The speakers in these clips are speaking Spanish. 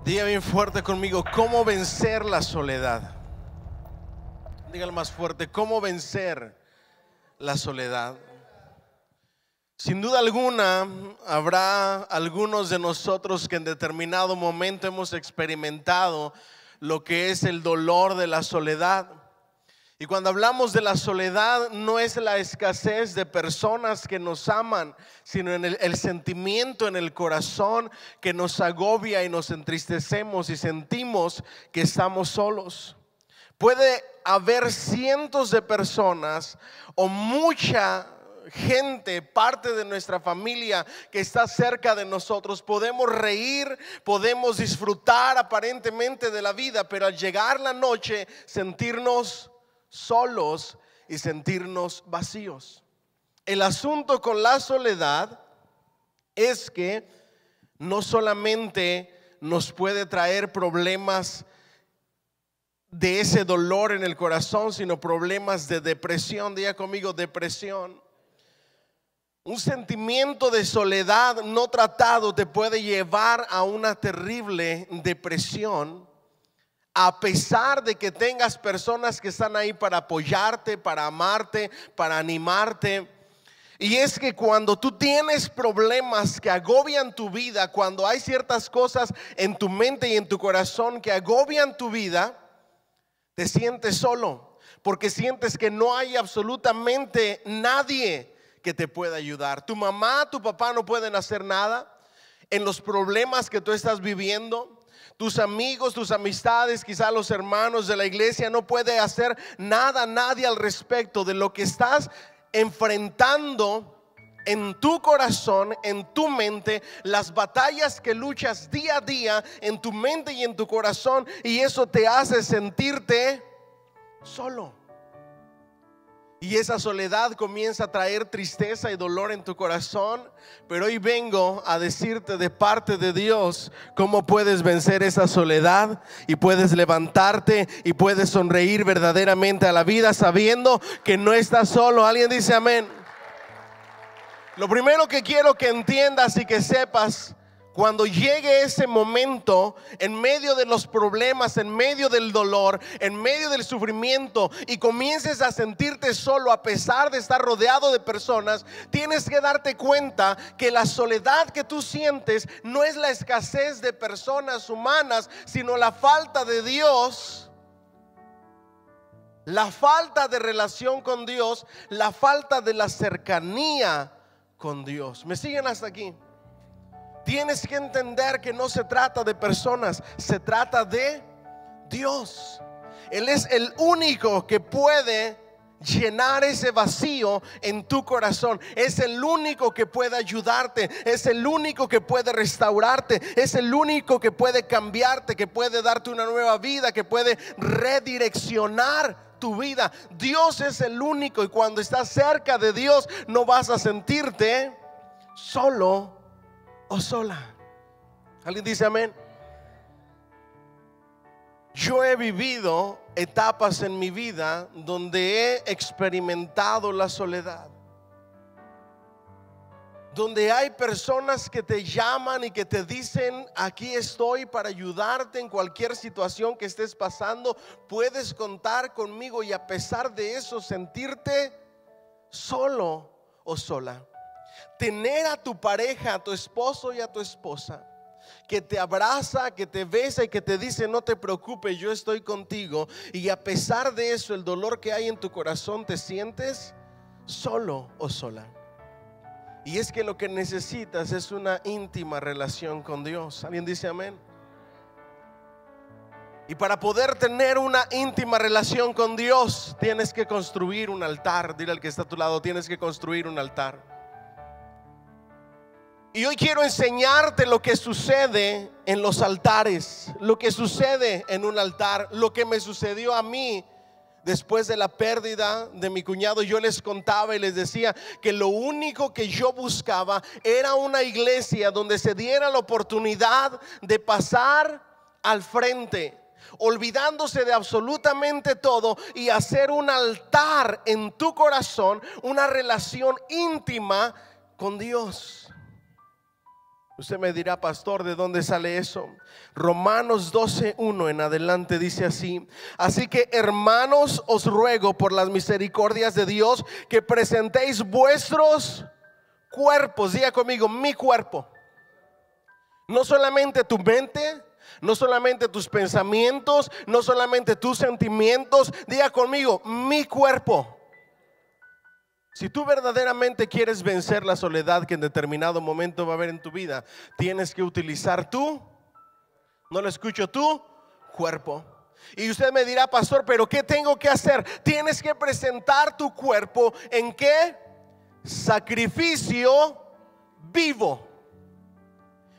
Diga bien fuerte conmigo: ¿cómo vencer la soledad? Dígalo más fuerte: ¿cómo vencer la soledad? Sin duda alguna, habrá algunos de nosotros que en determinado momento hemos experimentado lo que es el dolor de la soledad. Y cuando hablamos de la soledad, no es la escasez de personas que nos aman, sino en el sentimiento en el corazón que nos agobia y nos entristecemos y sentimos que estamos solos. Puede haber cientos de personas o mucha gente, parte de nuestra familia que está cerca de nosotros. Podemos reír, podemos disfrutar aparentemente de la vida, pero al llegar la noche sentirnos solos y sentirnos vacíos. El asunto con la soledad es que no solamente nos puede traer problemas de ese dolor en el corazón, sino problemas de depresión. Diga conmigo: depresión. Un sentimiento de soledad no tratado te puede llevar a una terrible depresión, a pesar de que tengas personas que están ahí para apoyarte, para amarte, para animarte. Y es que cuando tú tienes problemas que agobian tu vida, cuando hay ciertas cosas en tu mente y en tu corazón que agobian tu vida, te sientes solo, porque sientes que no hay absolutamente nadie que te pueda ayudar. Tu mamá, tu papá no pueden hacer nada en los problemas que tú estás viviendo. Tus amigos, tus amistades, quizá los hermanos de la iglesia no puede hacer nada, nadie al respecto de lo que estás enfrentando en tu corazón, en tu mente, las batallas que luchas día a día en tu mente y en tu corazón, y eso te hace sentirte solo. Y esa soledad comienza a traer tristeza y dolor en tu corazón. Pero hoy vengo a decirte de parte de Dios cómo puedes vencer esa soledad y puedes levantarte y puedes sonreír verdaderamente a la vida sabiendo que no estás solo. ¿Alguien dice amén? Lo primero que quiero que entiendas y que sepas: cuando llegue ese momento, en medio de los problemas, en medio del dolor, en medio del sufrimiento, y comiences a sentirte solo a pesar de estar rodeado de personas, tienes que darte cuenta que la soledad que tú sientes no es la escasez de personas humanas, sino la falta de Dios, la falta de relación con Dios, la falta de la cercanía con Dios. ¿Me siguen hasta aquí? Tienes que entender que no se trata de personas, se trata de Dios. Él es el único que puede llenar ese vacío en tu corazón. Es el único que puede ayudarte, es el único que puede restaurarte, es el único que puede cambiarte, que puede darte una nueva vida, que puede redireccionar tu vida. Dios es el único, y cuando estás cerca de Dios no vas a sentirte solo o sola. ¿Alguien dice amén? Yo he vivido etapas en mi vida donde he experimentado la soledad, donde hay personas que te llaman y que te dicen: aquí estoy para ayudarte en cualquier situación que estés pasando, puedes contar conmigo, y a pesar de eso sentirte solo o sola. Tener a tu pareja, a tu esposo y a tu esposa, que te abraza, que te besa y que te dice: no te preocupes, yo estoy contigo, y a pesar de eso, el dolor que hay en tu corazón, te sientes solo o sola. Y es que lo que necesitas es una íntima relación con Dios. ¿Alguien dice amén? Y para poder tener una íntima relación con Dios, tienes que construir un altar. Dile al que está a tu lado: tienes que construir un altar. Y hoy quiero enseñarte lo que sucede en los altares, lo que sucede en un altar, lo que me sucedió a mí después de la pérdida de mi cuñado. Yo les contaba y les decía que lo único que yo buscaba era una iglesia donde se diera la oportunidad de pasar al frente, olvidándose de absolutamente todo, y hacer un altar en tu corazón, una relación íntima con Dios. Usted me dirá, pastor, ¿de dónde sale eso? Romanos 12:1 en adelante dice así: así que, hermanos, os ruego por las misericordias de Dios que presentéis vuestros cuerpos. Diga conmigo, mi cuerpo. No solamente tu mente, no solamente tus pensamientos, no solamente tus sentimientos. Diga conmigo, mi cuerpo. Si tú verdaderamente quieres vencer la soledad que en determinado momento va a haber en tu vida, tienes que utilizar no lo escucho, tu cuerpo. Y usted me dirá, pastor, pero ¿qué tengo que hacer? Tienes que presentar tu cuerpo ¿en qué? Sacrificio vivo.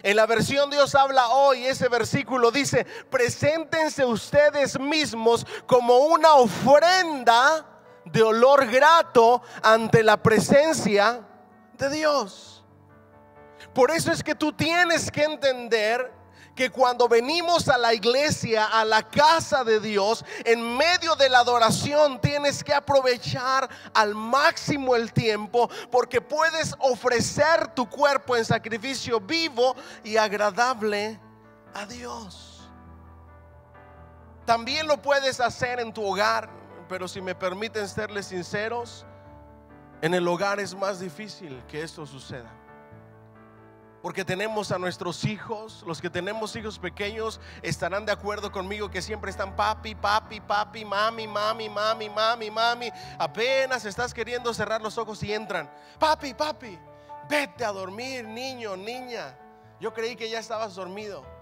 En la versión Dios habla hoy, ese versículo dice: preséntense ustedes mismos como una ofrenda de olor grato ante la presencia de Dios. Por eso es que tú tienes que entender que cuando venimos a la iglesia, a la casa de Dios, en medio de la adoración tienes que aprovechar al máximo el tiempo, porque puedes ofrecer tu cuerpo en sacrificio vivo y agradable a Dios. También lo puedes hacer en tu hogar, pero si me permiten serles sinceros, en el hogar es más difícil que esto suceda. Porque tenemos a nuestros hijos. Los que tenemos hijos pequeños estarán de acuerdo conmigo que siempre están papi, papi, papi, mami, mami, mami, mami, mami. Apenas estás queriendo cerrar los ojos y entran: papi, papi, vete a dormir, niño, niña. Yo creí que ya estabas dormido.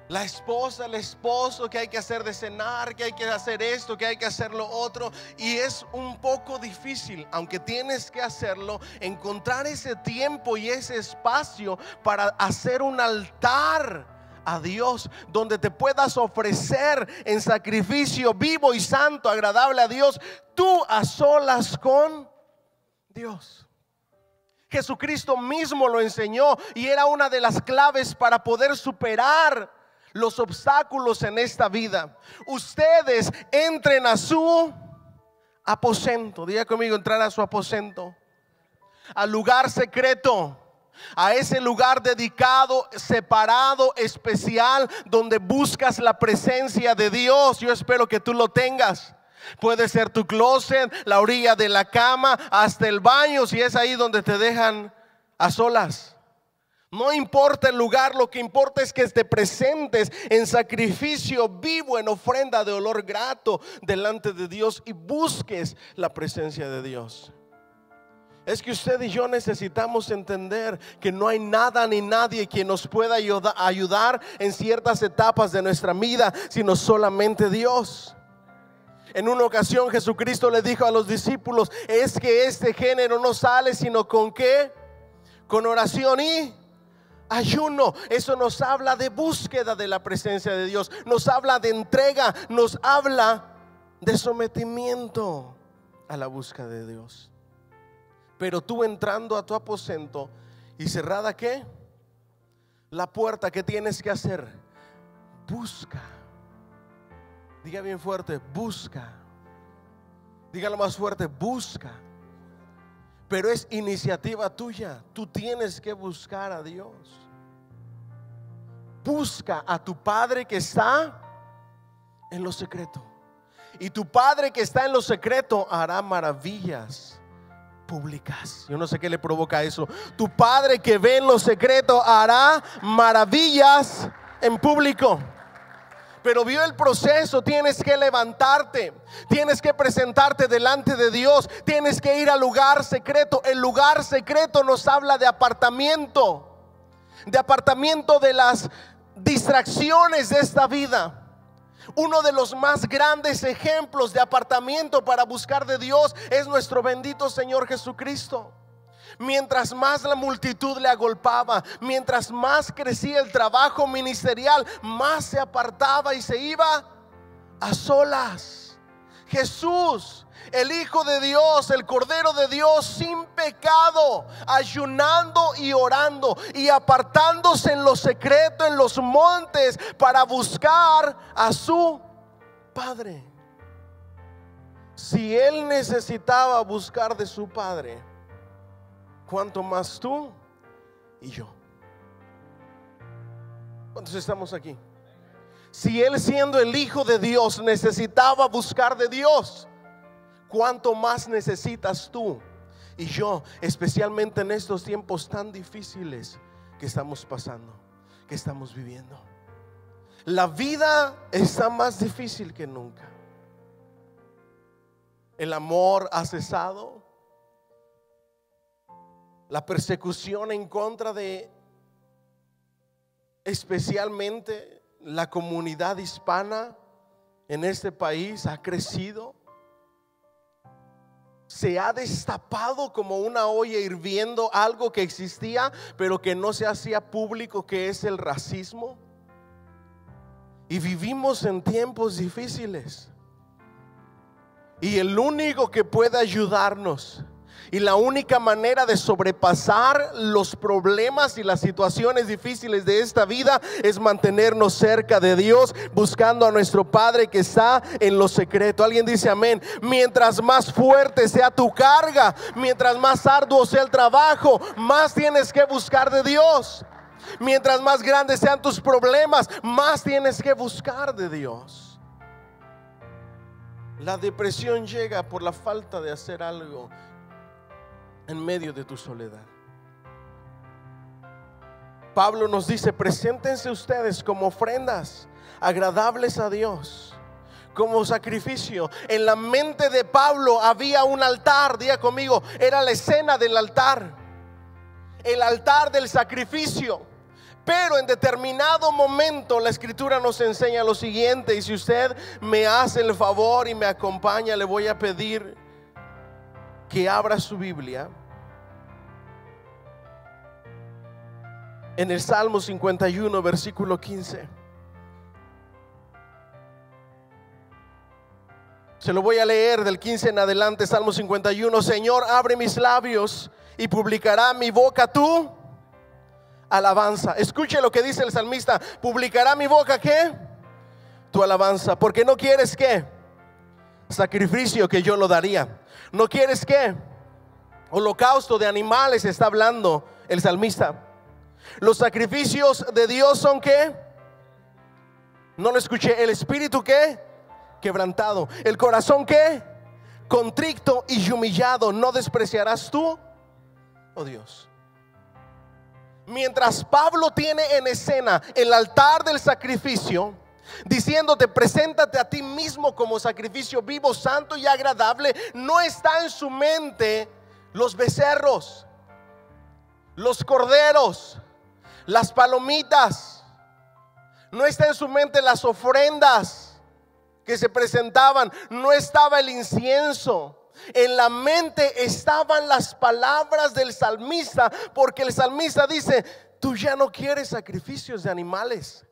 La esposa, el esposo, que hay que hacer de cenar, que hay que hacer esto, que hay que hacer lo otro. Y es un poco difícil, aunque tienes que hacerlo, encontrar ese tiempo y ese espacio para hacer un altar a Dios, donde te puedas ofrecer en sacrificio vivo y santo, agradable a Dios, tú a solas con Dios. Jesucristo mismo lo enseñó y era una de las claves para poder superar los obstáculos en esta vida. Ustedes entren a su aposento. Diga conmigo, entrar a su aposento, al lugar secreto, a ese lugar dedicado, separado, especial, donde buscas la presencia de Dios. Yo espero que tú lo tengas. Puede ser tu closet, la orilla de la cama, hasta el baño, si es ahí donde te dejan a solas. No importa el lugar, lo que importa es que te presentes en sacrificio vivo, en ofrenda de olor grato delante de Dios y busques la presencia de Dios. Es que usted y yo necesitamos entender que no hay nada ni nadie quien nos pueda ayudar en ciertas etapas de nuestra vida, sino solamente Dios. En una ocasión Jesucristo le dijo a los discípulos: es que este género no sale sino con ¿qué? Con oración y ayuno. Eso nos habla de búsqueda de la presencia de Dios, nos habla de entrega, nos habla de sometimiento a la búsqueda de Dios. Pero tú entrando a tu aposento y cerrada ¿qué? La puerta, ¿qué tienes que hacer? Busca. Diga bien fuerte, busca. Dígalo más fuerte, busca. Pero es iniciativa tuya. Tú tienes que buscar a Dios. Busca a tu Padre que está en lo secreto. Y tu Padre que está en lo secreto hará maravillas públicas. Yo no sé qué le provoca eso. Tu Padre que ve en lo secreto hará maravillas en público. Pero vio el proceso, tienes que levantarte, tienes que presentarte delante de Dios, tienes que ir al lugar secreto. El lugar secreto nos habla de apartamiento de las distracciones de esta vida. Uno de los más grandes ejemplos de apartamiento para buscar de Dios es nuestro bendito Señor Jesucristo. Mientras más la multitud le agolpaba, mientras más crecía el trabajo ministerial, más se apartaba y se iba a solas. Jesús, el Hijo de Dios, el Cordero de Dios, sin pecado, ayunando y orando y apartándose en lo secreto, en los montes, para buscar a su Padre. Si Él necesitaba buscar de su Padre, ¿cuánto más tú y yo? ¿Cuántos estamos aquí? Si Él, siendo el Hijo de Dios, necesitaba buscar de Dios, ¿cuánto más necesitas tú y yo, especialmente en estos tiempos tan difíciles que estamos pasando, que estamos viviendo? La vida está más difícil que nunca. El amor ha cesado. La persecución en contra de, especialmente, la comunidad hispana en este país ha crecido. Se ha destapado como una olla hirviendo algo que existía pero que no se hacía público, que es el racismo. Y vivimos en tiempos difíciles, y el único que puede ayudarnos y la única manera de sobrepasar los problemas y las situaciones difíciles de esta vida es mantenernos cerca de Dios, buscando a nuestro Padre que está en lo secreto. Alguien dice amén. Mientras más fuerte sea tu carga, mientras más arduo sea el trabajo, más tienes que buscar de Dios. Mientras más grandes sean tus problemas, más tienes que buscar de Dios. La depresión llega por la falta de hacer algo en medio de tu soledad. Pablo nos dice: preséntense ustedes como ofrendas agradables a Dios, como sacrificio. En la mente de Pablo había un altar. Diga conmigo, era la escena del altar, el altar del sacrificio. Pero en determinado momento la escritura nos enseña lo siguiente, y si usted me hace el favor y me acompaña, le voy a pedir que abra su Biblia en el Salmo 51, versículo 15. Se lo voy a leer del 15 en adelante. Salmo 51. Señor, abre mis labios y publicará mi boca tu alabanza. Escuche lo que dice el salmista: publicará mi boca, ¿qué? Tu alabanza. Porque no quieres, ¿qué? Sacrificio, que yo lo daría. No quieres, ¿qué? Holocausto de animales, está hablando el salmista. Los sacrificios de Dios son, ¿qué? No lo escuché. El espíritu, ¿qué? Quebrantado. El corazón, ¿qué? Contrito y humillado no despreciarás tú, oh Dios. Mientras Pablo tiene en escena el altar del sacrificio, diciéndote: preséntate a ti mismo como sacrificio vivo, santo y agradable, no está en su mente los becerros, los corderos, las palomitas. No está en su mente las ofrendas que se presentaban. No estaba el incienso. En la mente estaban las palabras del salmista, porque el salmista dice: tú ya no quieres sacrificios de animales.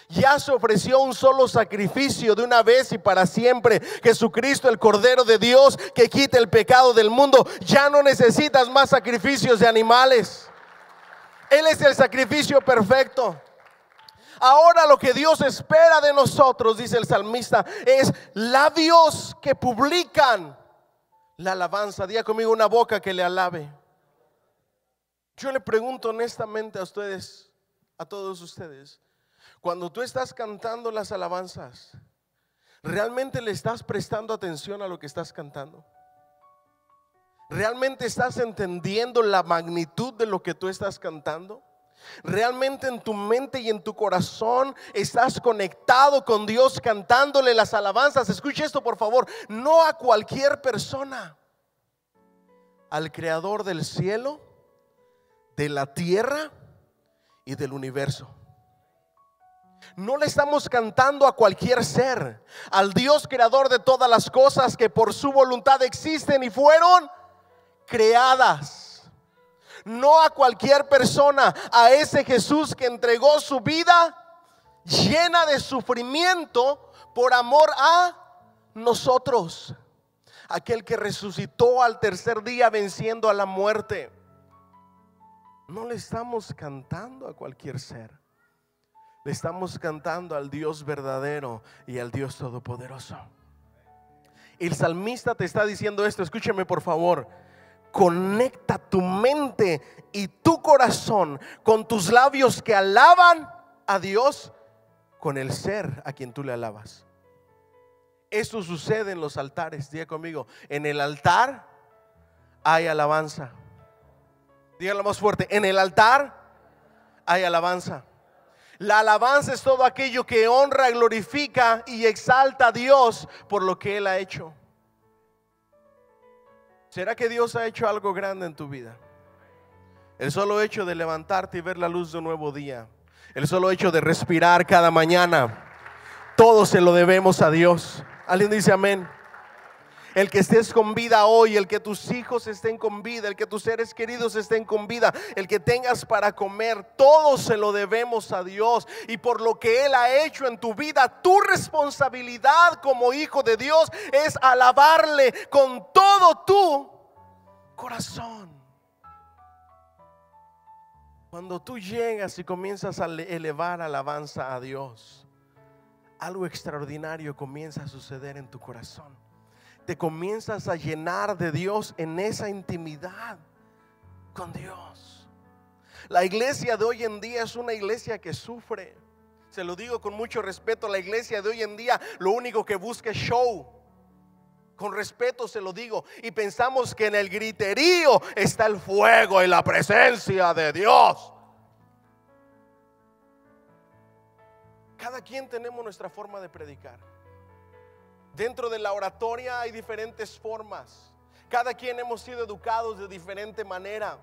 Ya se ofreció un solo sacrificio de una vez y para siempre, Jesucristo, el Cordero de Dios, que quita el pecado del mundo. Ya no necesitas más sacrificios de animales. Él es el sacrificio perfecto. Ahora lo que Dios espera de nosotros, dice el salmista, es labios que publican la alabanza. Diga conmigo: una boca que le alabe. Yo le pregunto honestamente a ustedes, a todos ustedes, cuando tú estás cantando las alabanzas, ¿realmente le estás prestando atención a lo que estás cantando? ¿Realmente estás entendiendo la magnitud de lo que tú estás cantando? ¿Realmente en tu mente y en tu corazón estás conectado con Dios cantándole las alabanzas? Escuche esto, por favor: no a cualquier persona, al Creador del cielo, de la tierra y del universo. No le estamos cantando a cualquier ser, al Dios creador de todas las cosas, que por su voluntad existen y fueron creadas. No a cualquier persona, a ese Jesús que entregó su vida llena de sufrimiento por amor a nosotros. Aquel que resucitó al tercer día venciendo a la muerte. No le estamos cantando a cualquier ser. Le estamos cantando al Dios verdadero y al Dios todopoderoso. El salmista te está diciendo esto. Escúcheme, por favor. Conecta tu mente y tu corazón con tus labios que alaban a Dios con el ser a quien tú le alabas. Eso sucede en los altares. Diga conmigo, en el altar hay alabanza. Dígalo más fuerte, en el altar hay alabanza. La alabanza es todo aquello que honra, glorifica y exalta a Dios por lo que Él ha hecho. ¿Será que Dios ha hecho algo grande en tu vida? El solo hecho de levantarte y ver la luz de un nuevo día, el solo hecho de respirar cada mañana, todo se lo debemos a Dios. ¿Alguien dice amén? El que estés con vida hoy, el que tus hijos estén con vida, el que tus seres queridos estén con vida, el que tengas para comer, todo se lo debemos a Dios. Y por lo que Él ha hecho en tu vida, tu responsabilidad como hijo de Dios es alabarle con todo tu corazón. Cuando tú llegas y comienzas a elevar alabanza a Dios, algo extraordinario comienza a suceder en tu corazón. Te comienzas a llenar de Dios en esa intimidad con Dios. La iglesia de hoy en día es una iglesia que sufre. Se lo digo con mucho respeto, la iglesia de hoy en día lo único que busca es show. Con respeto se lo digo. Y pensamos que en el griterío está el fuego y la presencia de Dios. Cada quien tenemos nuestra forma de predicar. Dentro de la oratoria hay diferentes formas. Cada quien hemos sido educados de diferente manera.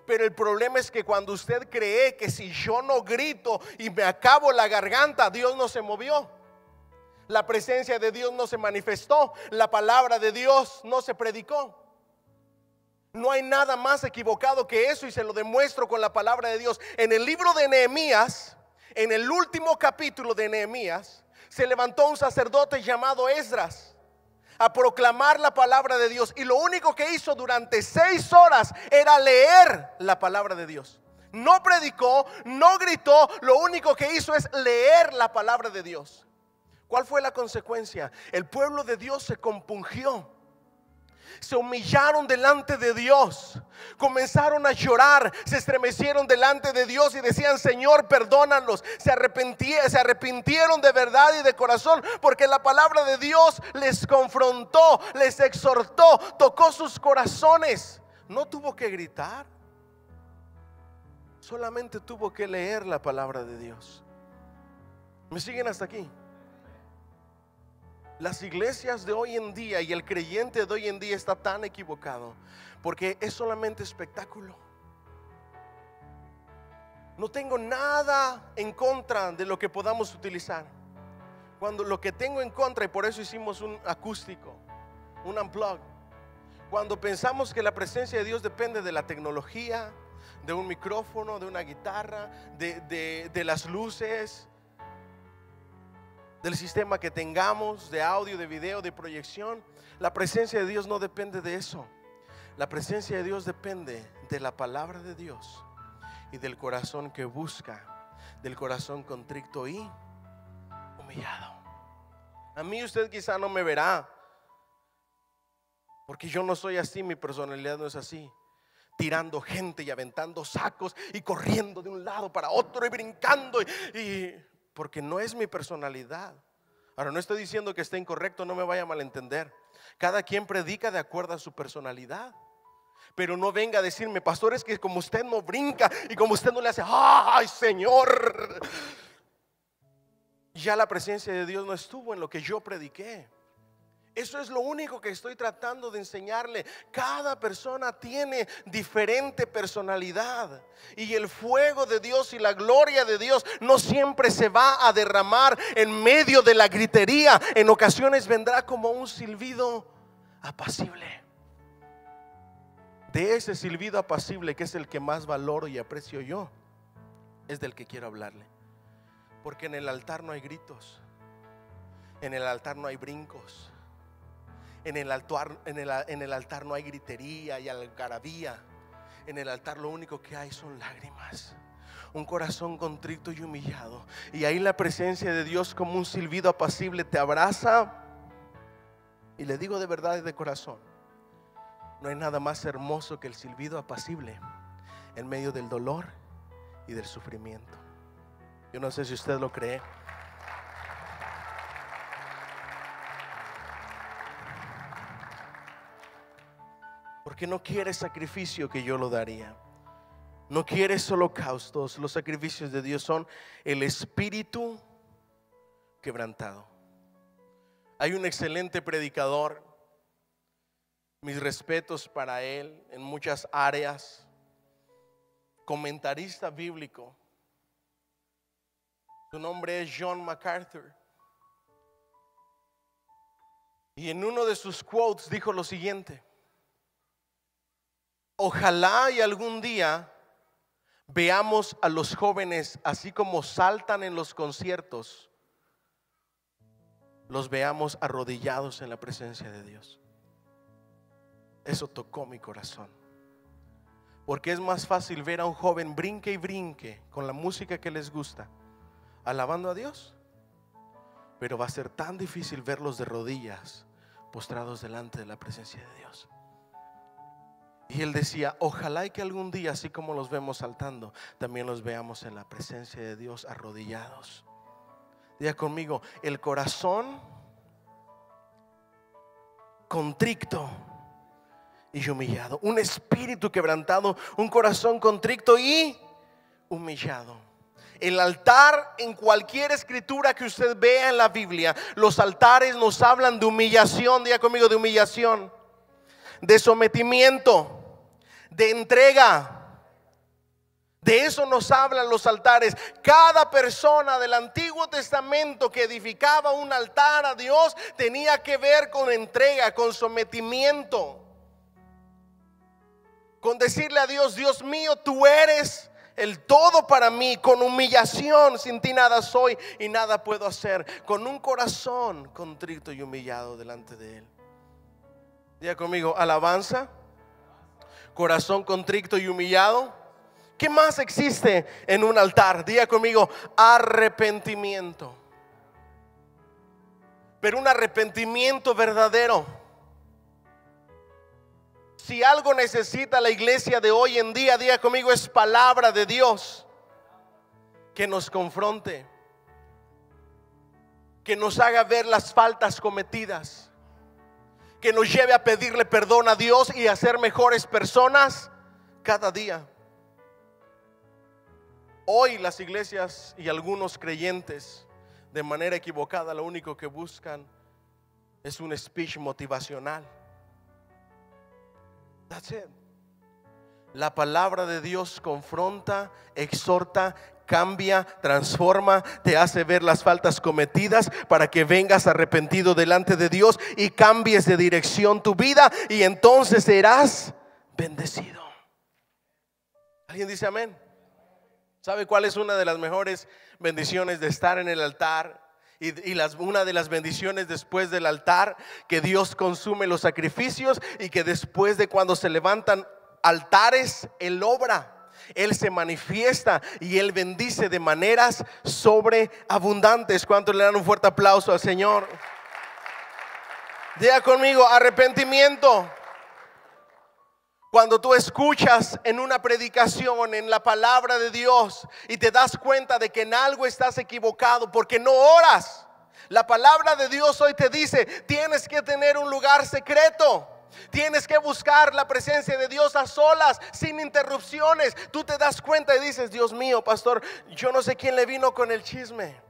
Pero el problema es que cuando usted cree que si yo no grito y me acabo la garganta, Dios no se movió. La presencia de Dios no se manifestó. La palabra de Dios no se predicó. No hay nada más equivocado que eso, y se lo demuestro con la palabra de Dios. En el libro de Nehemías, en el último capítulo de Nehemías, se levantó un sacerdote llamado Esdras a proclamar la palabra de Dios. Y lo único que hizo durante 6 horas era leer la palabra de Dios. No predicó, no gritó, lo único que hizo es leer la palabra de Dios. ¿Cuál fue la consecuencia? El pueblo de Dios se compungió. Se humillaron delante de Dios, comenzaron a llorar, se estremecieron delante de Dios y decían: Señor, perdónanos. Se arrepintieron de verdad y de corazón, porque la palabra de Dios les confrontó, les exhortó, tocó sus corazones. No tuvo que gritar, solamente tuvo que leer la palabra de Dios. ¿Me siguen hasta aquí? Las iglesias de hoy en día y el creyente de hoy en día está tan equivocado, porque es solamente espectáculo. No tengo nada en contra de lo que podamos utilizar. Cuando lo que tengo en contra, y por eso hicimos un acústico, un unplug, cuando pensamos que la presencia de Dios depende de la tecnología, de un micrófono, de una guitarra, de las luces, del sistema que tengamos, de audio, de video, de proyección. La presencia de Dios no depende de eso. La presencia de Dios depende de la palabra de Dios y del corazón que busca, del corazón contrito y humillado. A mí usted quizá no me verá, porque yo no soy así, mi personalidad no es así, tirando gente y aventando sacos y corriendo de un lado para otro y brincando porque no es mi personalidad. Ahora, no estoy diciendo que esté incorrecto, no me vaya a malentender. Cada quien predica de acuerdo a su personalidad. Pero no venga a decirme: pastor, es que como usted no brinca y como usted no le hace ¡ay, Señor! Ya la presencia de Dios no estuvo en lo que yo prediqué. Eso es lo único que estoy tratando de enseñarle. Cada persona tiene diferente personalidad, y el fuego de Dios y la gloria de Dios no siempre se va a derramar en medio de la gritería. En ocasiones vendrá como un silbido apacible. De ese silbido apacible, que es el que más valoro y aprecio yo, es del que quiero hablarle. Porque en el altar no hay gritos, en el altar no hay brincos, en el altar no hay gritería y algarabía. En el altar lo único que hay son lágrimas, un corazón contrito y humillado. Y ahí la presencia de Dios, como un silbido apacible, te abraza. Y le digo de verdad y de corazón, no hay nada más hermoso que el silbido apacible en medio del dolor y del sufrimiento. Yo no sé si usted lo cree. Porque no quiere sacrificio que yo lo daría. No quieres holocaustos. Los sacrificios de Dios son el espíritu quebrantado. Hay un excelente predicador, mis respetos para él en muchas áreas, comentarista bíblico. Su nombre es John MacArthur. Y en uno de sus quotes dijo lo siguiente: ojalá y algún día veamos a los jóvenes así como saltan en los conciertos, los veamos arrodillados en la presencia de Dios. Eso tocó mi corazón, porque es más fácil ver a un joven brinque y brinque con la música que les gusta, alabando a Dios, pero va a ser tan difícil verlos de rodillas, postrados delante de la presencia de Dios. Y él decía, ojalá y que algún día, así como los vemos saltando, también los veamos en la presencia de Dios arrodillados. Diga conmigo, el corazón contrito y humillado, un espíritu quebrantado, un corazón contrito y humillado. El altar, en cualquier escritura que usted vea en la Biblia, los altares nos hablan de humillación. Diga conmigo, de humillación, de sometimiento, de entrega. De eso nos hablan los altares. Cada persona del Antiguo Testamento que edificaba un altar a Dios tenía que ver con entrega, con sometimiento, con decirle a Dios, Dios mío, tú eres el todo para mí. Con humillación, sin ti nada soy y nada puedo hacer. Con un corazón contrito y humillado delante de Él. Diga conmigo, alabanza, corazón contrito y humillado. ¿Qué más existe en un altar? Diga conmigo, arrepentimiento. Pero un arrepentimiento verdadero. Si algo necesita la iglesia de hoy en día, diga conmigo, es palabra de Dios que nos confronte, que nos haga ver las faltas cometidas, que nos lleve a pedirle perdón a Dios y a ser mejores personas cada día. Hoy las iglesias y algunos creyentes, de manera equivocada, lo único que buscan es un speech motivacional. That's it. La palabra de Dios confronta, exhorta, cambia, transforma, te hace ver las faltas cometidas para que vengas arrepentido delante de Dios y cambies de dirección tu vida, y entonces serás bendecido. ¿Alguien dice amén? ¿Sabe cuál es una de las mejores bendiciones de estar en el altar? Una de las bendiciones después del altar, que Dios consume los sacrificios y que después de cuando se levantan altares, Él obra, Él se manifiesta y Él bendice de maneras sobreabundantes. ¿Cuántos le dan un fuerte aplauso al Señor? Diga conmigo, arrepentimiento. Cuando tú escuchas en una predicación, en la palabra de Dios, y te das cuenta de que en algo estás equivocado porque no oras, la palabra de Dios hoy te dice, tienes que tener un lugar secreto, tienes que buscar la presencia de Dios a solas, sin interrupciones. Tú te das cuenta y dices, Dios mío, pastor, yo no sé quién le vino con el chisme,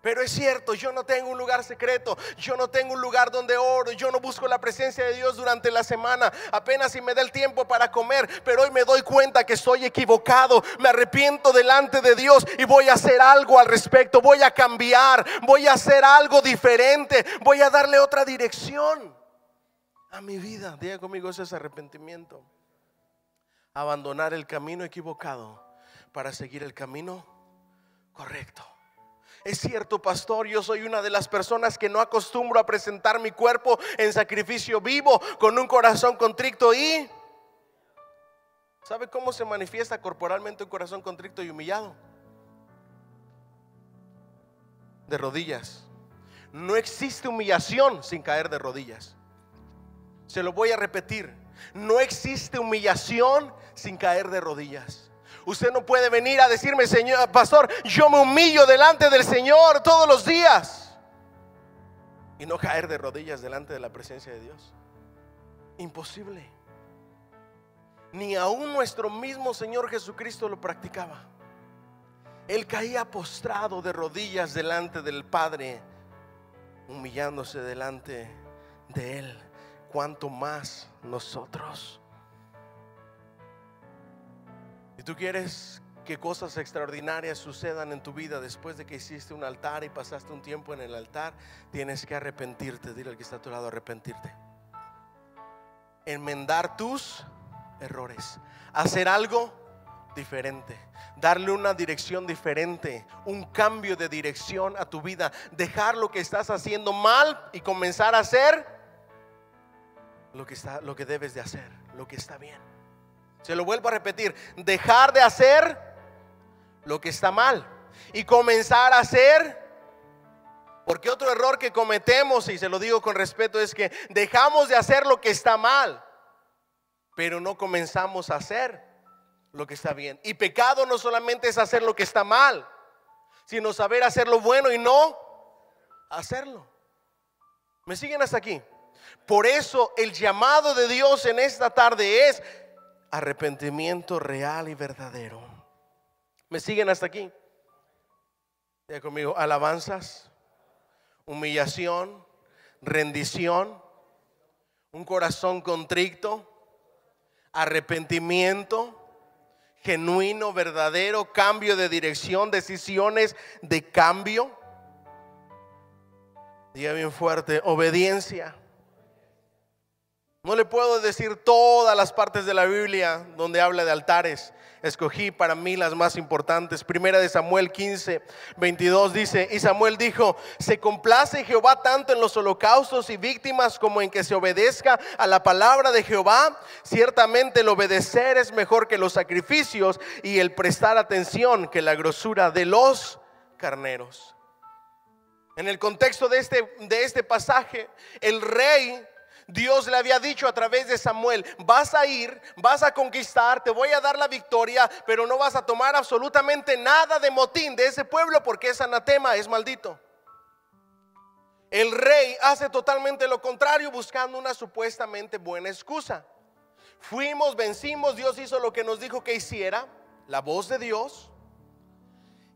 pero es cierto, yo no tengo un lugar secreto, yo no tengo un lugar donde oro, yo no busco la presencia de Dios durante la semana, apenas si me da el tiempo para comer. Pero hoy me doy cuenta que soy equivocado, me arrepiento delante de Dios y voy a hacer algo al respecto. Voy a cambiar, voy a hacer algo diferente, voy a darle otra dirección a mi vida. Diga conmigo, eso es arrepentimiento. Abandonar el camino equivocado para seguir el camino correcto. Es cierto, pastor, yo soy una de las personas que no acostumbro a presentar mi cuerpo en sacrificio vivo, con un corazón contrito y... ¿Sabe cómo se manifiesta corporalmente un corazón contrito y humillado? De rodillas. No existe humillación sin caer de rodillas. Se lo voy a repetir. No existe humillación sin caer de rodillas. Usted no puede venir a decirme: Señor, pastor, yo me humillo delante del Señor todos los días, y no caer de rodillas delante de la presencia de Dios. Imposible. Ni aún nuestro mismo Señor Jesucristo lo practicaba. Él caía postrado de rodillas delante del Padre, humillándose delante de Él. Cuanto más nosotros. Si tú quieres que cosas extraordinarias sucedan en tu vida después de que hiciste un altar y pasaste un tiempo en el altar, tienes que arrepentirte. Dile al que está a tu lado: arrepentirte. Enmendar tus errores, hacer algo diferente, darle una dirección diferente, un cambio de dirección a tu vida, dejar lo que estás haciendo mal y comenzar a hacer lo que debes de hacer, lo que está bien. Se lo vuelvo a repetir: dejar de hacer lo que está mal y comenzar a hacer. Porque otro error que cometemos, y se lo digo con respeto, es que dejamos de hacer lo que está mal, pero no comenzamos a hacer lo que está bien. Y pecado no solamente es hacer lo que está mal, sino saber hacer lo bueno y no hacerlo. ¿Me siguen hasta aquí? Por eso el llamado de Dios en esta tarde es arrepentimiento real y verdadero. ¿Me siguen hasta aquí? Diga conmigo: alabanzas, humillación, rendición, un corazón contrito, arrepentimiento genuino, verdadero, cambio de dirección, decisiones de cambio. Diga bien fuerte: obediencia. No le puedo decir todas las partes de la Biblia donde habla de altares. Escogí para mí las más importantes. Primera de Samuel 15:22 dice: y Samuel dijo: se complace Jehová tanto en los holocaustos y víctimas como en que se obedezca a la palabra de Jehová. Ciertamente el obedecer es mejor que los sacrificios, y el prestar atención que la grosura de los carneros. En el contexto de este pasaje, el rey, Dios le había dicho a través de Samuel: vas a ir, vas a conquistar, te voy a dar la victoria, pero no vas a tomar absolutamente nada de motín de ese pueblo, porque es anatema, es maldito. El rey hace totalmente lo contrario, buscando una supuestamente buena excusa. Fuimos, vencimos, Dios hizo lo que nos dijo que hiciera, la voz de Dios,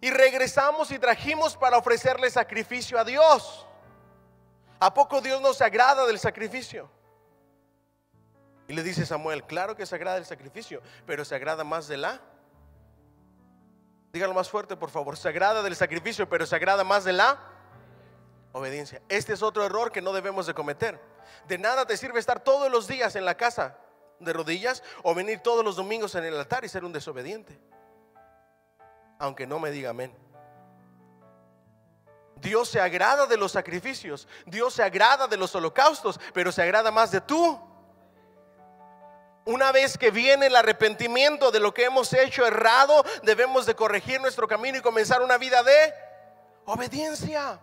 y regresamos y trajimos para ofrecerle sacrificio a Dios. ¿A poco Dios no se agrada del sacrificio? Y le dice Samuel: claro que se agrada del sacrificio, pero se agrada más de la... Dígalo más fuerte, por favor: se agrada del sacrificio, pero se agrada más de la obediencia. Este es otro error que no debemos de cometer. De nada te sirve estar todos los días en la casa de rodillas o venir todos los domingos en el altar y ser un desobediente. Aunque no me diga amén. Dios se agrada de los sacrificios, Dios se agrada de los holocaustos, pero se agrada más de tú. Una vez que viene el arrepentimiento de lo que hemos hecho errado, debemos de corregir nuestro camino y comenzar una vida de obediencia.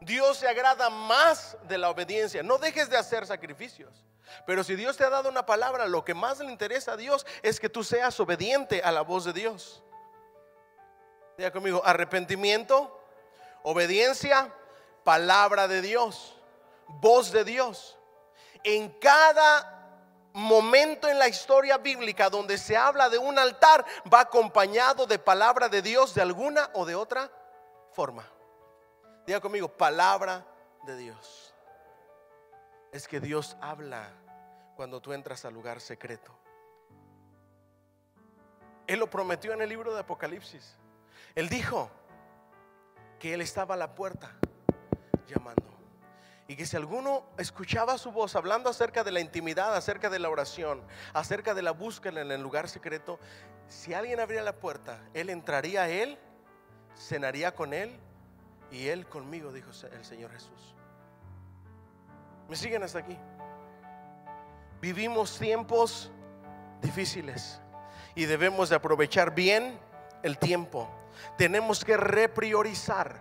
Dios se agrada más de la obediencia. No dejes de hacer sacrificios, pero si Dios te ha dado una palabra, lo que más le interesa a Dios es que tú seas obediente a la voz de Dios. Diga conmigo: arrepentimiento, obediencia, palabra de Dios, voz de Dios. En cada momento en la historia bíblica donde se habla de un altar, va acompañado de palabra de Dios de alguna o de otra forma. Diga conmigo: palabra de Dios. Es que Dios habla cuando tú entras al lugar secreto. Él lo prometió en el libro de Apocalipsis. Él dijo que Él estaba a la puerta llamando, y que si alguno escuchaba su voz hablando acerca de la intimidad, acerca de la oración, acerca de la búsqueda en el lugar secreto, si alguien abría la puerta, Él entraría a Él, cenaría con Él y Él conmigo, dijo el Señor Jesús. ¿Me siguen hasta aquí? Vivimos tiempos difíciles y debemos de aprovechar bien el tiempo. Tenemos que repriorizar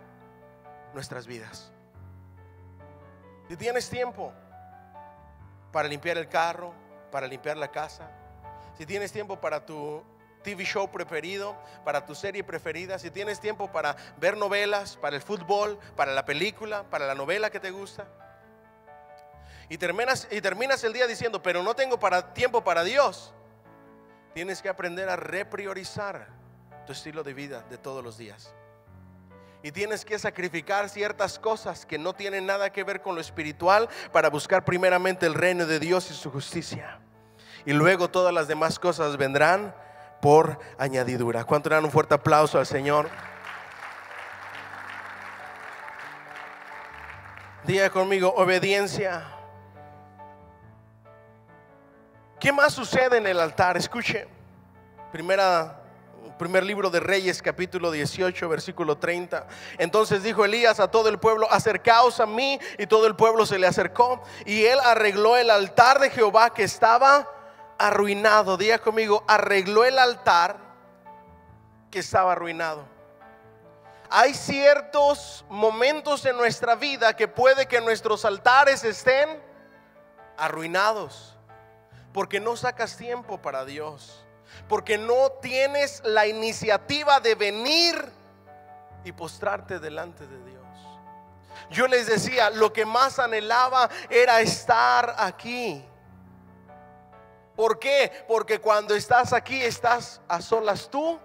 nuestras vidas. Si tienes tiempo para limpiar el carro, para limpiar la casa, si tienes tiempo para tu TV show preferido, para tu serie preferida, si tienes tiempo para ver novelas, para el fútbol, para la película, para la novela que te gusta, y terminas el día diciendo, pero no tengo tiempo para Dios. Tienes que aprender a repriorizar tu estilo de vida de todos los días. Y tienes que sacrificar ciertas cosas que no tienen nada que ver con lo espiritual para buscar primeramente el reino de Dios y su justicia. Y luego todas las demás cosas vendrán por añadidura. ¿Cuánto dan un fuerte aplauso al Señor? Diga conmigo, obediencia. ¿Qué más sucede en el altar? Escuche, primer libro de Reyes, capítulo 18, versículo 30. Entonces dijo Elías a todo el pueblo, acercaos a mí. Y todo el pueblo se le acercó, y él arregló el altar de Jehová que estaba arruinado. Diga conmigo, arregló el altar que estaba arruinado. Hay ciertos momentos en nuestra vida que puede que nuestros altares estén arruinados, porque no sacas tiempo para Dios, porque no tienes la iniciativa de venir y postrarte delante de Dios. Yo les decía, lo que más anhelaba era estar aquí. ¿Por qué? Porque cuando estás aquí estás a solas tú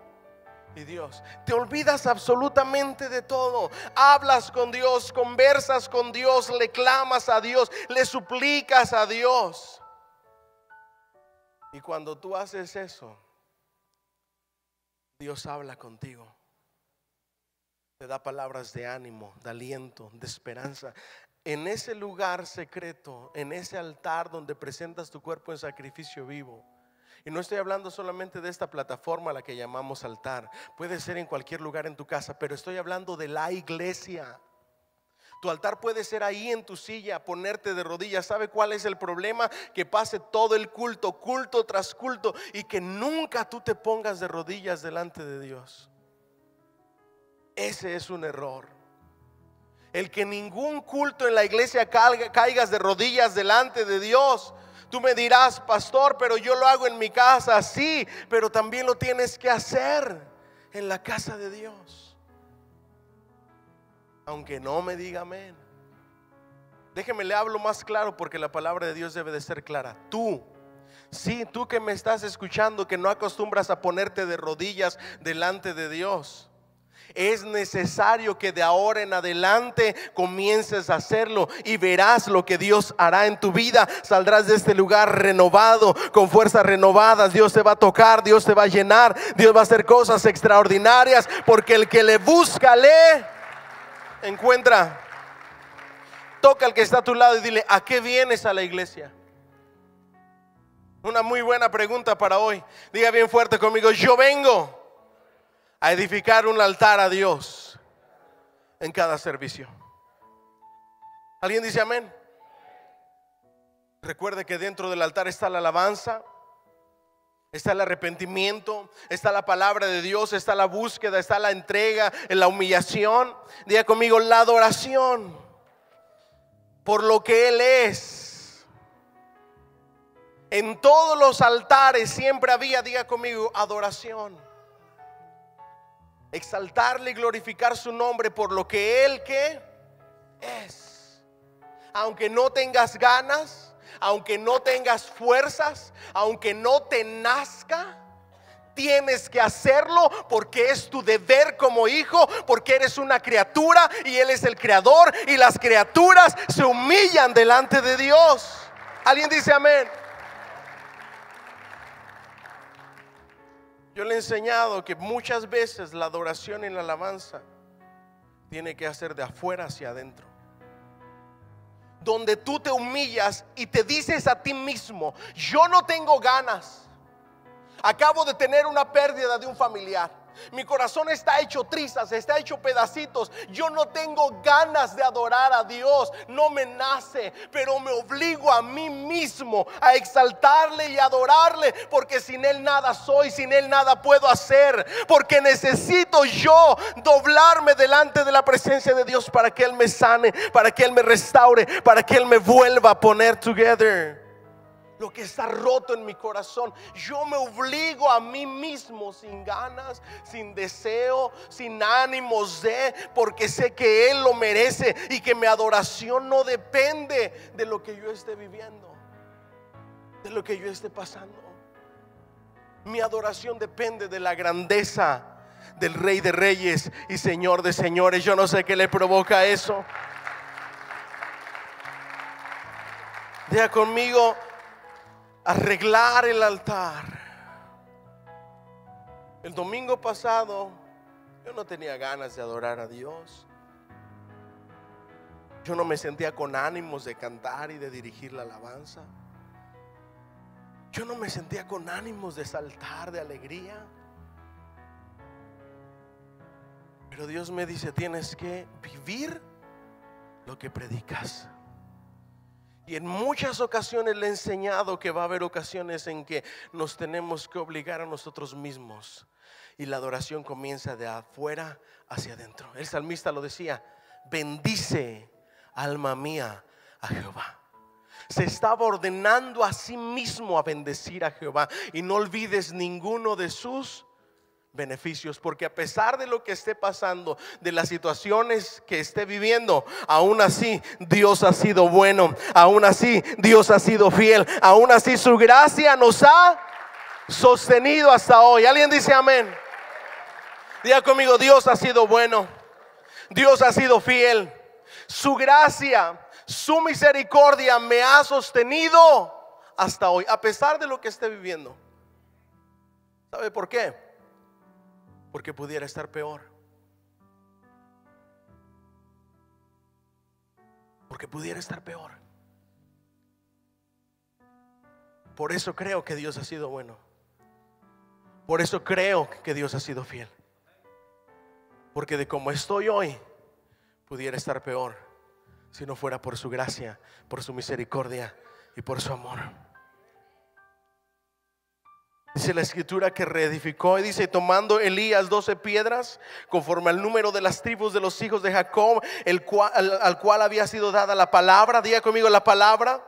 y Dios. Te olvidas absolutamente de todo. Hablas con Dios, conversas con Dios, le clamas a Dios, le suplicas a Dios. Y cuando tú haces eso, Dios habla contigo. Te da palabras de ánimo, de aliento, de esperanza. En ese lugar secreto, en ese altar donde presentas tu cuerpo en sacrificio vivo. Y no estoy hablando solamente de esta plataforma a la que llamamos altar. Puede ser en cualquier lugar en tu casa, pero estoy hablando de la iglesia. Tu altar puede ser ahí en tu silla, ponerte de rodillas. ¿Sabe cuál es el problema? Que pase todo el culto, culto tras culto, y que nunca tú te pongas de rodillas delante de Dios. Ese es un error. El que ningún culto en la iglesia caigas de rodillas delante de Dios. Tú me dirás, pastor, pero yo lo hago en mi casa. Sí, pero también lo tienes que hacer en la casa de Dios. Aunque no me diga amén. Déjeme le hablo más claro, porque la palabra de Dios debe de ser clara. Tú, sí, tú que me estás escuchando, que no acostumbras a ponerte de rodillas delante de Dios, es necesario que de ahora en adelante comiences a hacerlo, y verás lo que Dios hará en tu vida. Saldrás de este lugar renovado, con fuerzas renovadas. Dios te va a tocar, Dios te va a llenar, Dios va a hacer cosas extraordinarias, porque el que le busca le encuentra. Toca al que está a tu lado y dile, ¿a qué vienes a la iglesia? Una muy buena pregunta para hoy. Diga bien fuerte conmigo, yo vengo a edificar un altar a Dios en cada servicio. ¿Alguien dice amén? Recuerde que dentro del altar está la alabanza, está el arrepentimiento, está la palabra de Dios, está la búsqueda, está la entrega, la humillación. Diga conmigo, la adoración por lo que Él es. En todos los altares siempre había, diga conmigo, adoración. Exaltarle y glorificar su nombre por lo que Él ¿qué? Es. Aunque no tengas ganas, aunque no tengas fuerzas, aunque no te nazca, tienes que hacerlo, porque es tu deber como hijo, porque eres una criatura y Él es el creador, y las criaturas se humillan delante de Dios. ¿Alguien dice amén? Yo le he enseñado que muchas veces la adoración y la alabanza tiene que hacer de afuera hacia adentro, donde tú te humillas y te dices a ti mismo, yo no tengo ganas, acabo de tener una pérdida de un familiar, mi corazón está hecho trizas, está hecho pedacitos, yo no tengo ganas de adorar a Dios, no me nace, pero me obligo a mí mismo a exaltarle y adorarle, porque sin Él nada soy, sin Él nada puedo hacer, porque necesito yo doblarme delante de la presencia de Dios para que Él me sane, para que Él me restaure, para que Él me vuelva a poner together. lo que está roto en mi corazón. Yo me obligo a mí mismo sin ganas, sin deseo, sin ánimos porque sé que Él lo merece y que mi adoración no depende de lo que yo esté viviendo, de lo que yo esté pasando. Mi adoración depende de la grandeza del Rey de Reyes y Señor de Señores. Yo no sé qué le provoca eso. Diga conmigo: arreglar el altar. El domingo pasado yo no tenía ganas de adorar a Dios. Yo no me sentía con ánimos de cantar y de dirigir la alabanza. Yo no me sentía con ánimos de saltar de alegría. Pero Dios me dice: tienes que vivir lo que predicas. Y en muchas ocasiones le he enseñado que va a haber ocasiones en que nos tenemos que obligar a nosotros mismos, y la adoración comienza de afuera hacia adentro. El salmista lo decía: bendice, alma mía, a Jehová. Se estaba ordenando a sí mismo a bendecir a Jehová. Y no olvides ninguno de sus beneficios, porque a pesar de lo que esté pasando, de las situaciones que esté viviendo, aún así Dios ha sido bueno, aún así Dios ha sido fiel, aún así su gracia nos ha sostenido hasta hoy. ¿Alguien dice amén? Diga conmigo: Dios ha sido bueno, Dios ha sido fiel, su gracia, su misericordia me ha sostenido hasta hoy, a pesar de lo que esté viviendo. ¿Sabe por qué? Porque pudiera estar peor. Porque pudiera estar peor. Por eso creo que Dios ha sido bueno. Por eso creo que Dios ha sido fiel. Porque de como estoy hoy, pudiera estar peor si no fuera por su gracia, por su misericordia y por su amor. Dice la escritura que reedificó, y dice: tomando Elías 12 piedras conforme al número de las tribus de los hijos de Jacob, al cual había sido dada la palabra. Diga conmigo: la palabra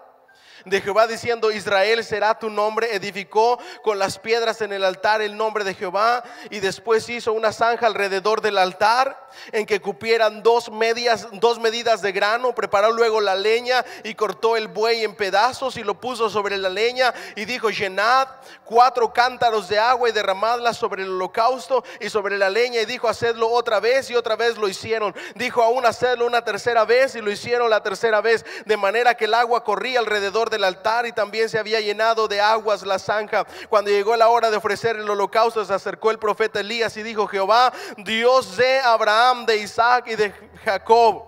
de Jehová, diciendo: Israel será tu nombre. Edificó con las piedras en el altar el nombre de Jehová, y después hizo una zanja alrededor del altar en que cupieran dos medidas de grano. Preparó luego la leña y cortó el buey en pedazos y lo puso sobre la leña, y dijo: llenad 4 cántaros de agua y derramadla sobre el holocausto y sobre la leña. Y dijo: hacedlo otra vez, y otra vez lo hicieron. Dijo aún: hacedlo una tercera vez, y lo hicieron la tercera vez, de manera que el agua corría alrededor del altar, y también se había llenado de aguas la zanja. Cuando llegó la hora de ofrecer el holocausto, se acercó el profeta Elías y dijo: Jehová, Dios de Abraham, de Isaac y de Jacob,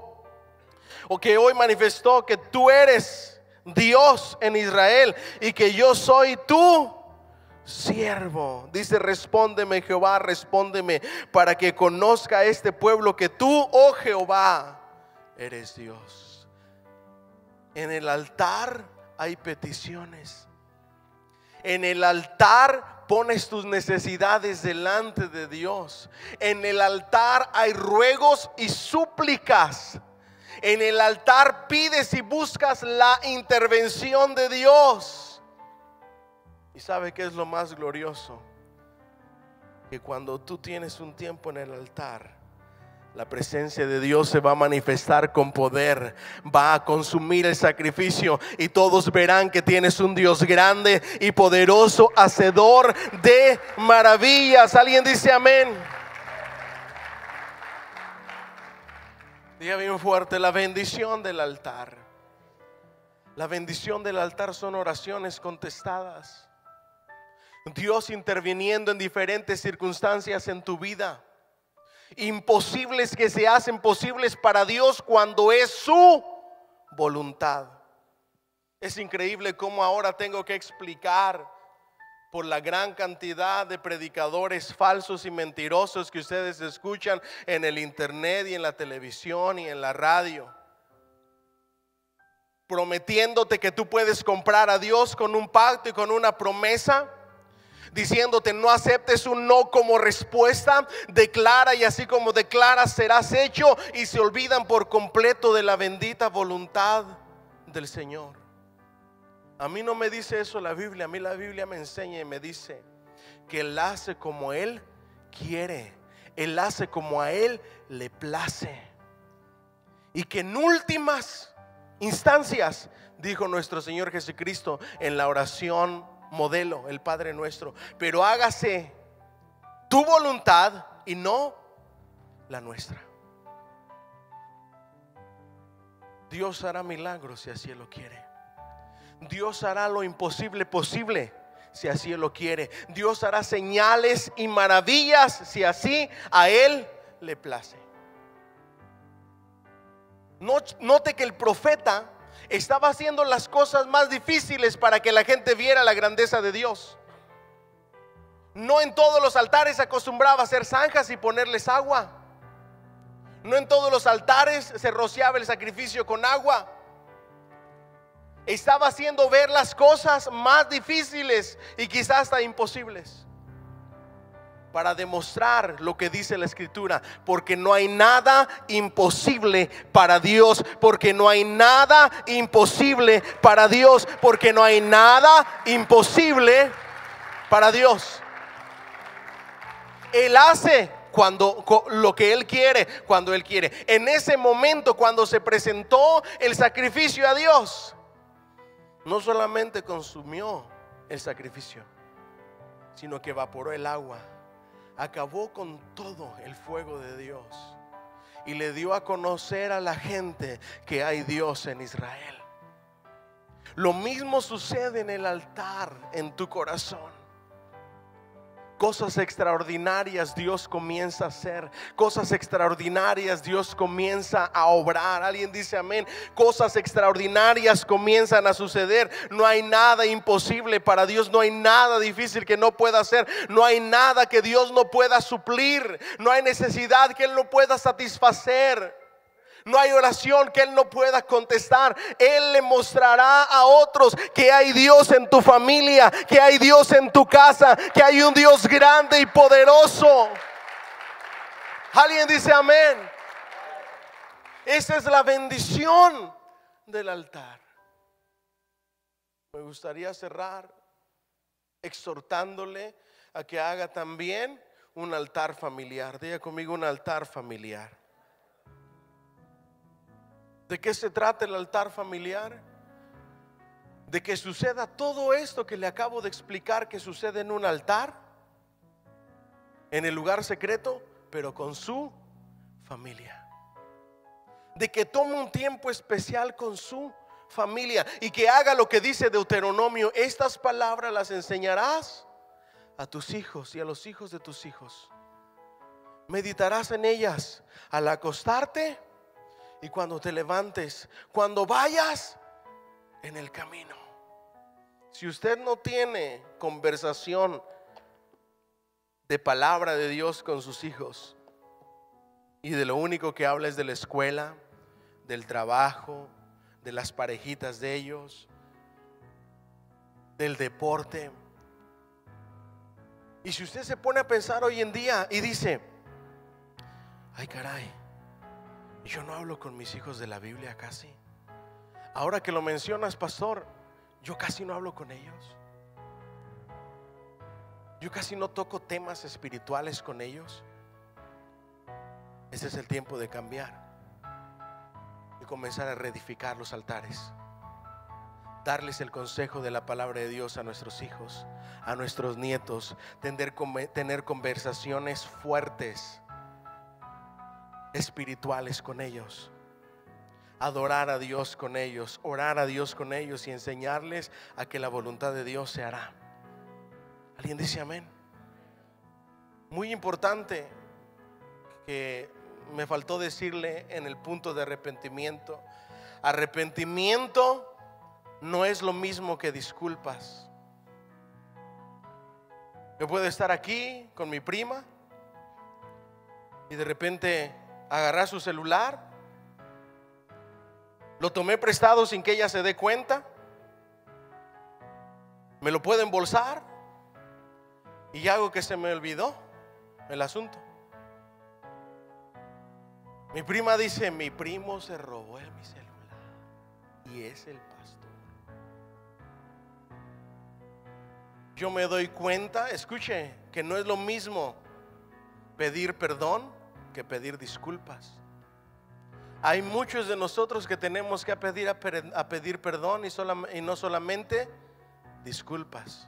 o que hoy manifestó que tú eres Dios en Israel y que yo soy tu siervo. Dice: respóndeme, Jehová, respóndeme, para que conozca este pueblo que tú, oh Jehová, eres Dios. En el altar hay peticiones. En el altar pones tus necesidades delante de Dios. En el altar hay ruegos y súplicas. En el altar pides y buscas la intervención de Dios. ¿Y sabe qué es lo más glorioso? Que cuando tú tienes un tiempo en el altar, la presencia de Dios se va a manifestar con poder, va a consumir el sacrificio, y todos verán que tienes un Dios grande y poderoso, hacedor de maravillas. ¿Alguien dice amén? Diga bien fuerte: la bendición del altar. La bendición del altar son oraciones contestadas, Dios interviniendo en diferentes circunstancias en tu vida, imposibles que se hacen posibles para Dios cuando es su voluntad. Es increíble cómo ahora tengo que explicar, por la gran cantidad de predicadores falsos y mentirosos que ustedes escuchan en el internet y en la televisión y en la radio, prometiéndote que tú puedes comprar a Dios con un pacto y con una promesa, diciéndote: no aceptes un no como respuesta, declara, y así como declaras serás hecho, y se olvidan por completo de la bendita voluntad del Señor. A mí no me dice eso la Biblia. A mí la Biblia me enseña y me dice que Él hace como Él quiere. Él hace como a Él le place. Y que en últimas instancias, dijo nuestro Señor Jesucristo en la oración modelo, el Padre Nuestro: pero hágase tu voluntad y no la nuestra. Dios hará milagros si así Él lo quiere. Dios hará lo imposible posible si así Él lo quiere. Dios hará señales y maravillas si así a Él le place. Note que el profeta estaba haciendo las cosas más difíciles para que la gente viera la grandeza de Dios. No en todos los altares se acostumbraba a hacer zanjas y ponerles agua. No en todos los altares se rociaba el sacrificio con agua. Estaba haciendo ver las cosas más difíciles y quizás hasta imposibles, para demostrar lo que dice la Escritura: porque no hay nada imposible para Dios, porque no hay nada imposible para Dios, porque no hay nada imposible para Dios. Él hace lo que Él quiere, cuando Él quiere. En ese momento, cuando se presentó el sacrificio a Dios, no solamente consumió el sacrificio, sino que evaporó el agua, acabó con todo el fuego de Dios y le dio a conocer a la gente que hay Dios en Israel. Lo mismo sucede en el altar, en tu corazón. Cosas extraordinarias Dios comienza a hacer. Cosas extraordinarias Dios comienza a obrar. Alguien dice amén. Cosas extraordinarias comienzan a suceder. No hay nada imposible para Dios. No hay nada difícil que no pueda hacer. No hay nada que Dios no pueda suplir. No hay necesidad que Él no pueda satisfacer. No hay oración que Él no pueda contestar. Él le mostrará a otros que hay Dios en tu familia, que hay Dios en tu casa, que hay un Dios grande y poderoso. Alguien dice amén. Esa es la bendición del altar. Me gustaría cerrar exhortándole a que haga también un altar familiar. Diga conmigo: un altar familiar. ¿De qué se trata el altar familiar? De que suceda todo esto que le acabo de explicar, que sucede en un altar, en el lugar secreto, pero con su familia. De que tome un tiempo especial con su familia y que haga lo que dice Deuteronomio: estas palabras las enseñarás a tus hijos y a los hijos de tus hijos. Meditarás en ellas al acostarte y cuando te levantes, cuando vayas en el camino. Si usted no tiene conversación de palabra de Dios con sus hijos, y de lo único que habla es de la escuela, del trabajo, de las parejitas de ellos, del deporte, y si usted se pone a pensar hoy en día y dice: ay caray, yo no hablo con mis hijos de la Biblia casi. Ahora que lo mencionas, pastor, yo casi no hablo con ellos. Yo casi no toco temas espirituales con ellos. Este es el tiempo de cambiar y comenzar a reedificar los altares. Darles el consejo de la palabra de Dios a nuestros hijos, a nuestros nietos. Tener conversaciones fuertes, espirituales con ellos. Adorar a Dios con ellos, orar a Dios con ellos y enseñarles a que la voluntad de Dios se hará. ¿Alguien dice amén? Muy importante que me faltó decirle en el punto de arrepentimiento. Arrepentimiento no es lo mismo que disculpas. Yo puedo estar aquí con mi prima y de repente agarrar su celular, lo tomé prestado sin que ella se dé cuenta, me lo puedo embolsar y hago que se me olvidó el asunto. Mi prima dice: mi primo se robó mi celular y es el pastor. yo me doy cuenta, escuche, que no es lo mismo pedir perdón que pedir disculpas. Hay muchos de nosotros que tenemos que pedir perdón y no solamente disculpas.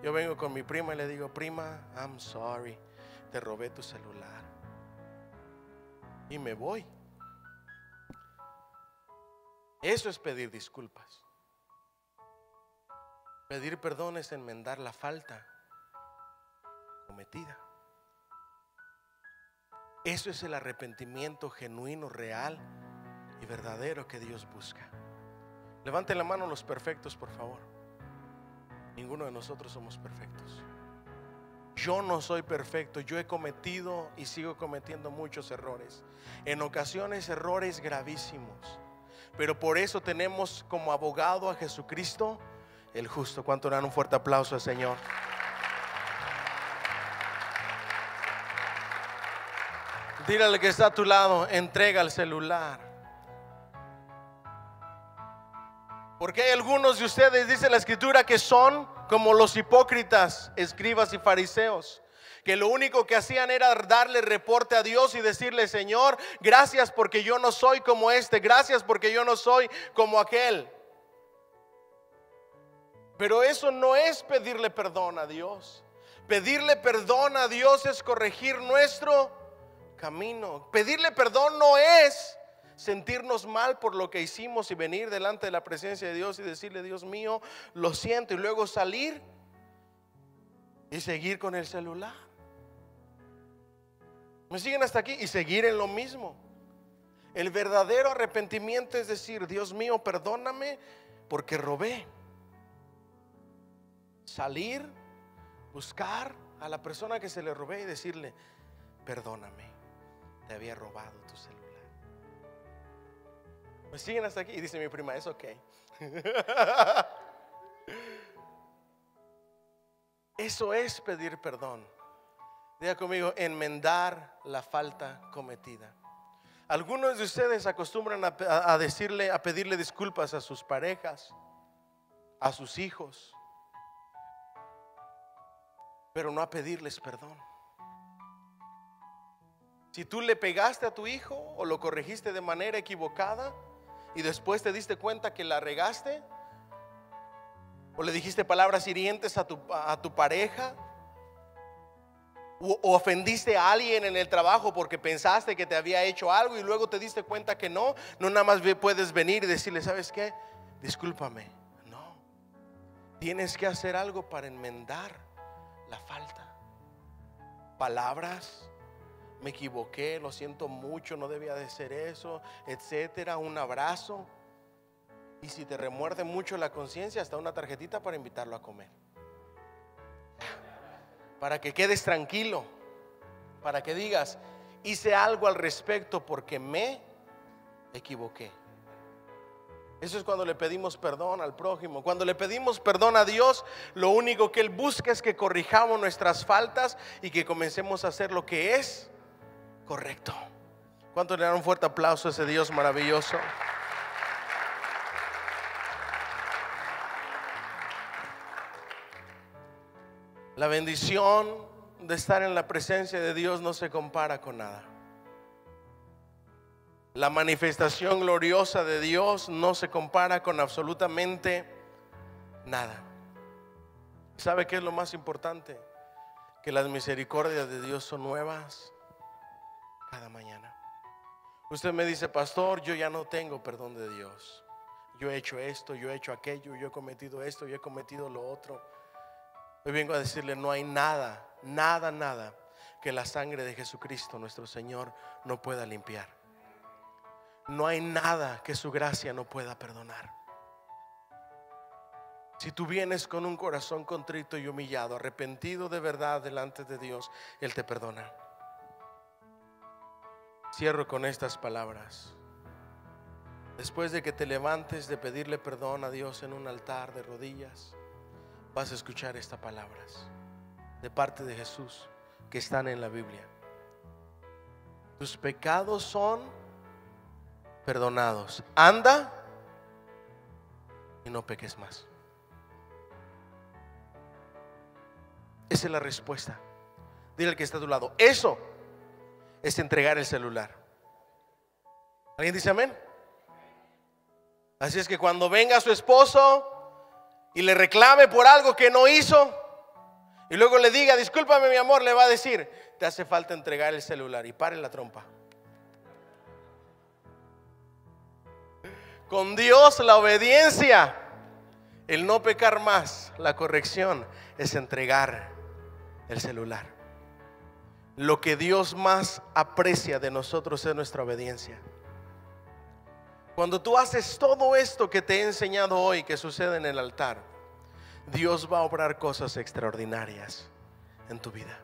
Yo vengo con mi prima y le digo: prima, I'm sorry, te robé tu celular. Y me voy. Eso es pedir disculpas. Pedir perdón es enmendar la falta cometida. Eso es el arrepentimiento genuino, real y verdadero que Dios busca. Levanten la mano los perfectos, por favor. Ninguno de nosotros somos perfectos. Yo no soy perfecto. Yo he cometido y sigo cometiendo muchos errores. En ocasiones errores gravísimos. Pero por eso tenemos como abogado a Jesucristo el justo. ¿Cuánto le dan un fuerte aplauso al Señor? Dile al que está a tu lado: entrega el celular. Porque hay algunos de ustedes, dice la Escritura, que son como los hipócritas, escribas y fariseos, que lo único que hacían era darle reporte a Dios y decirle: Señor, gracias porque yo no soy como este, gracias porque yo no soy como aquel. Pero eso no es pedirle perdón a Dios. Pedirle perdón a Dios es corregir nuestro camino. Pedirle perdón no es sentirnos mal por lo que hicimos y venir delante de la presencia de Dios y decirle: Dios mío, lo siento, y luego salir y seguir con el celular. ¿Me siguen hasta aquí? Y seguir en lo mismo. El verdadero arrepentimiento es decir: Dios mío, perdóname porque robé. Salir, buscar a la persona que se le robé y decirle: perdóname, te había robado tu celular. ¿Me siguen hasta aquí? Y dice mi prima: es ok. Eso es pedir perdón. Diga conmigo: enmendar la falta cometida. Algunos de ustedes acostumbran a pedirle disculpas a sus parejas, a sus hijos, pero no a pedirles perdón. Si tú le pegaste a tu hijo o lo corregiste de manera equivocada y después te diste cuenta que la regaste, o le dijiste palabras hirientes a tu pareja, o ofendiste a alguien en el trabajo porque pensaste que te había hecho algo y luego te diste cuenta que no nada más puedes venir y decirle: ¿sabes qué? Discúlpame. No, tienes que hacer algo para enmendar la falta. Palabras: me equivoqué, lo siento mucho, no debía de ser eso, etcétera. Un abrazo, y si te remuerde mucho la conciencia, hasta una tarjetita para invitarlo a comer, para que quedes tranquilo, para que digas: hice algo al respecto porque me equivoqué. Eso es cuando le pedimos perdón al prójimo. Cuando le pedimos perdón a Dios, lo único que Él busca es que corrijamos nuestras faltas y que comencemos a hacer lo que es correcto. ¿Cuánto le dan un fuerte aplauso a ese Dios maravilloso? La bendición de estar en la presencia de Dios no se compara con nada. La manifestación gloriosa de Dios no se compara con absolutamente nada. ¿Sabe qué es lo más importante? Que las misericordias de Dios son nuevas cada mañana. Usted me dice: pastor, yo ya no tengo perdón de Dios. Yo he hecho esto, yo he hecho aquello, yo he cometido esto, yo he cometido lo otro. Hoy vengo a decirle: no hay nada que la sangre de Jesucristo nuestro Señor no pueda limpiar. No hay nada que su gracia no pueda perdonar. Si tú vienes con un corazón contrito y humillado, arrepentido de verdad delante de Dios, Él te perdona. Cierro con estas palabras. Después de que te levantes de pedirle perdón a Dios en un altar de rodillas, vas a escuchar estas palabras de parte de Jesús que están en la Biblia. Tus pecados son perdonados. Anda y no peques más. Esa es la respuesta. Dile al que está a tu lado, eso es entregar el celular. ¿Alguien dice amén? Así es que cuando venga su esposo y le reclame por algo que no hizo, y luego le diga, discúlpame mi amor, le va a decir, te hace falta entregar el celular, y pare la trompa. Con Dios la obediencia, el no pecar más, la corrección, es entregar el celular. Lo que Dios más aprecia de nosotros es nuestra obediencia. Cuando tú haces todo esto que te he enseñado hoy, que sucede en el altar, Dios va a obrar cosas extraordinarias en tu vida.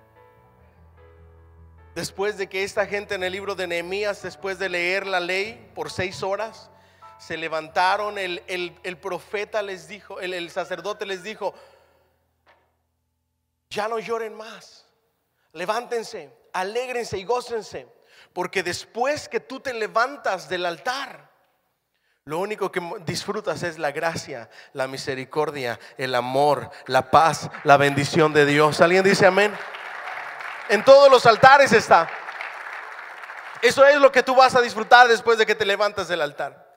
Después de que esta gente en el libro de Nehemías, después de leer la ley por 6 horas, se levantaron, el profeta les dijo, el sacerdote les dijo, ya no lloren más, levántense, alégrense y gócense, porque después que tú te levantas del altar, lo único que disfrutas es la gracia, la misericordia, el amor, la paz, la bendición de Dios. ¿Alguien dice amén? En todos los altares está. Eso es lo que tú vas a disfrutar después de que te levantas del altar.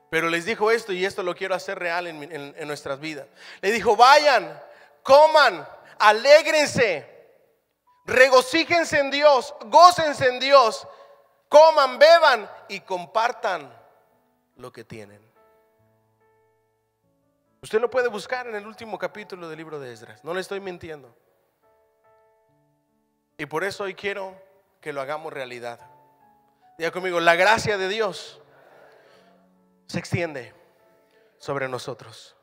Pero les dijo esto, y esto lo quiero hacer real en nuestras vidas. Le dijo, vayan, coman, alégrense, regocíjense en Dios, gócense en Dios, coman, beban y compartan lo que tienen. Usted lo puede buscar en el último capítulo del libro de Esdras. No le estoy mintiendo. Y por eso hoy quiero que lo hagamos realidad. Diga conmigo, la gracia de Dios se extiende sobre nosotros.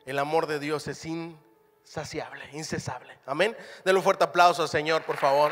El amor de Dios es insaciable, incesable. Amén. Denle un fuerte aplauso al Señor, por favor.